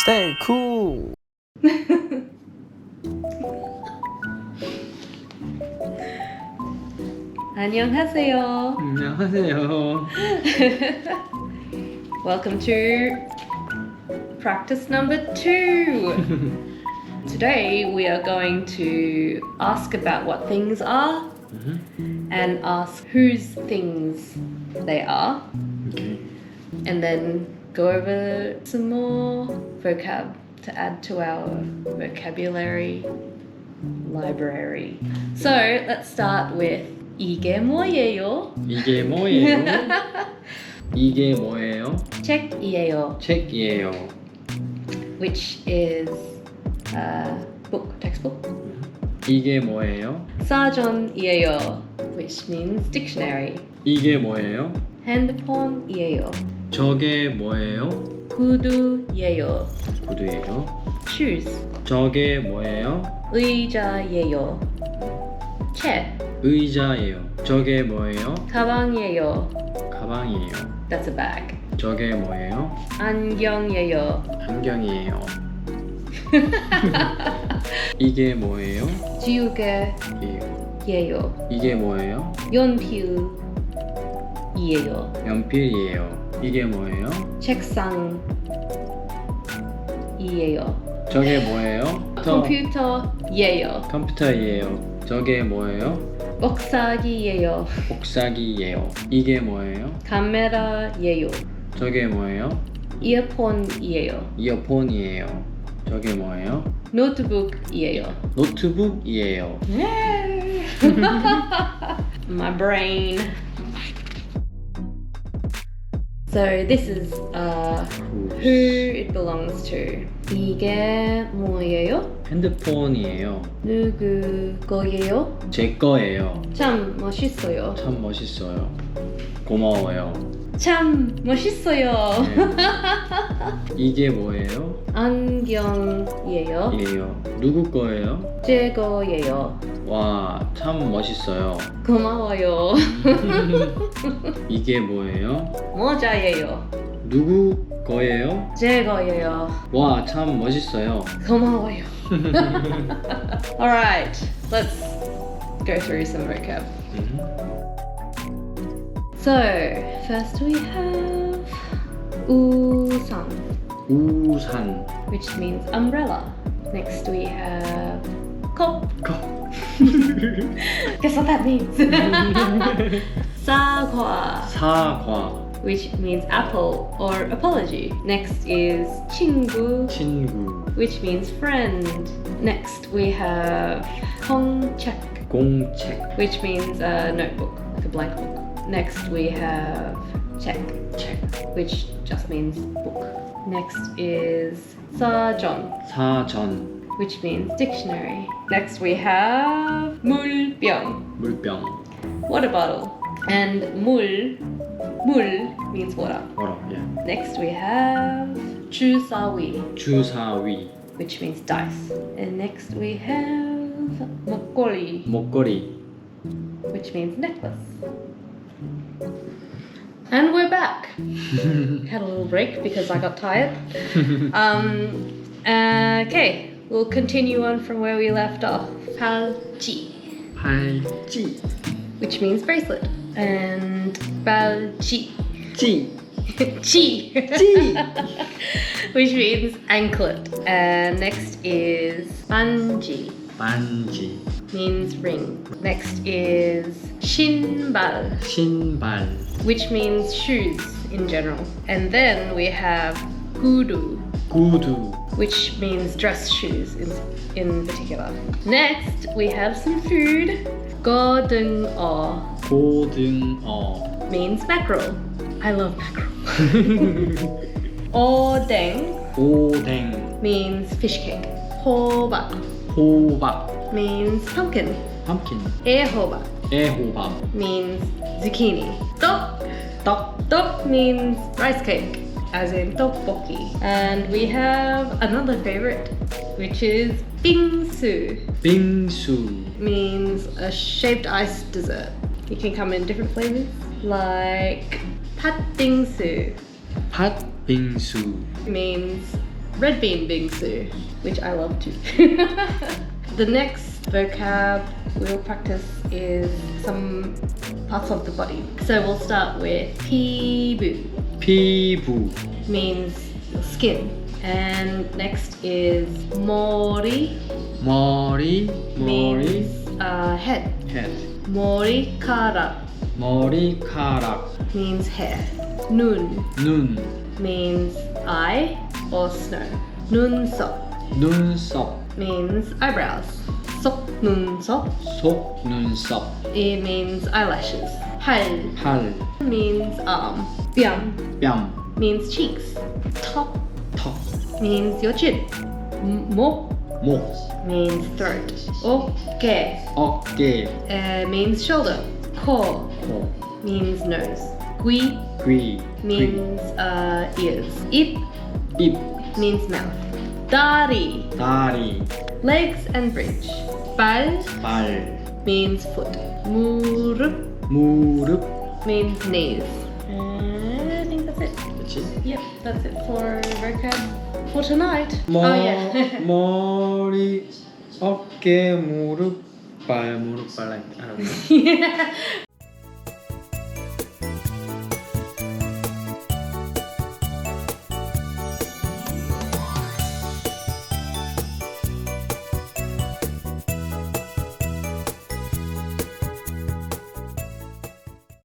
Stay cool. 안녕하세요. 안녕하세요. Welcome to practice number 2. Today we are going to ask about what things are and ask whose things they are, Okay. and then go over some more vocab to add to our vocabulary library. So let's start with 이게 뭐예요? 이게 뭐예요? 이게 뭐예요? 책이에요, 책이에요. which is book, textbook. 이게 뭐예요? 사전이에요, which means dictionary. 이게 뭐예요? 핸드폰이에요. 저게 뭐예요? 구두예요, 구두예요. shoes. 저게 뭐예요? 의자예요, chair. 의자예요. 저게 뭐예요? 가방이에요, 가방이에요. that's a bag. 저게 뭐예요? 안경이에요, 안경이에요. 이게 뭐예요? 지우개예요. 이에요. 이게 뭐예요? 연필이에요, 연필이에요. 이게 뭐예요? 책상이에요. 저게 뭐예요? 컴퓨터예요, 컴퓨터이에요. 저게 뭐예요? 복사기예요, 복사기예요. 이게 뭐예요? 카메라예요. 저게 뭐예요? 이어폰이에요, 이어폰이에요. 저게 뭐예요? 노트북이에요. 노트북이에요. My brain. So this is who it belongs to. 이게 뭐예요? 핸드폰이에요. 누구 거예요? 제 거예요. 참 멋있어요. 참 멋있어요. 고마워요. 참 멋있어요. 이게 뭐예요? 안경이에요. 이에요. 누구 거예요? 제 거예요. 와, 참 멋있어요. 고마워요. 이게 뭐예요? 모자예요. 누구 거예요? 제 거예요. 와, 참 멋있어요. 고마워요. Alright, let's go through some vocab. So, first we have 우산, 우산. which means umbrella. Next we have 컵. Guess what that means? 사과, 사과. which means apple or apology. Next is 친구, 친구. which means friend. Next we have 공책, 공책. which means a notebook, like a blank book. Next we have 책, which just means book. Next is 사전, 사전. which means dictionary. Next we have 물병, 물병. water bottle. And 물 means water. 뭐라? 예. Next we have 주사위, 주사위. which means dice. And next we have 목걸이, 목걸이. which means necklace. And we're back. Had a little break because I got tired. Okay, we'll continue on from where we left off. 팔찌, 팔찌. which means bracelet. And 발찌, 찌. 찌, which means anklet. And next is 반지, 반지. means ring. Next is 신발, 신발. which means shoes in general. And then we have 구두, 구두. which means dress shoes in particular. Next, we have some food. 고등어 고등어. means mackerel. I love mackerel. 오뎅 오뎅. means fish cake. 호박 호박. means pumpkin. 펌킨. 애호박 애호박. means zucchini. 떡 떡. means rice cake, as in tteokbokki. And we have another favorite, which is 빙수. 빙수. Means a shaped ice dessert. It can come in different flavors, like 팥빙수 팥빙수. means red bean bingsu, which I love too. The next vocab we'll practice is some parts of the body. So we'll start with 피부, 피부, means skin. And next is 머리, 머리, means head. head, 머리카락 머리카락, means hair. 눈 눈, means eye or snow. 눈썹 눈썹, means eyebrows. 속눈썹, 속눈썹, it means eyelashes. 팔 팔, means arm. 뺨 뺨, means cheeks. 턱 턱, means your chin. 목 목, means throat. 어깨 어깨, means shoulder. 코 코, means nose. 귀 귀, means ears. 입 입, means mouth. 다리 다리, legs and bridge. 발 발, means foot. 무릎 무릎, means knees. And I think that's it. 그치? Yep, that's it for vocab for tonight. 머, Oh yeah. 머리, 어깨, 무릎, 발, 무릎, 발, like, I don't know.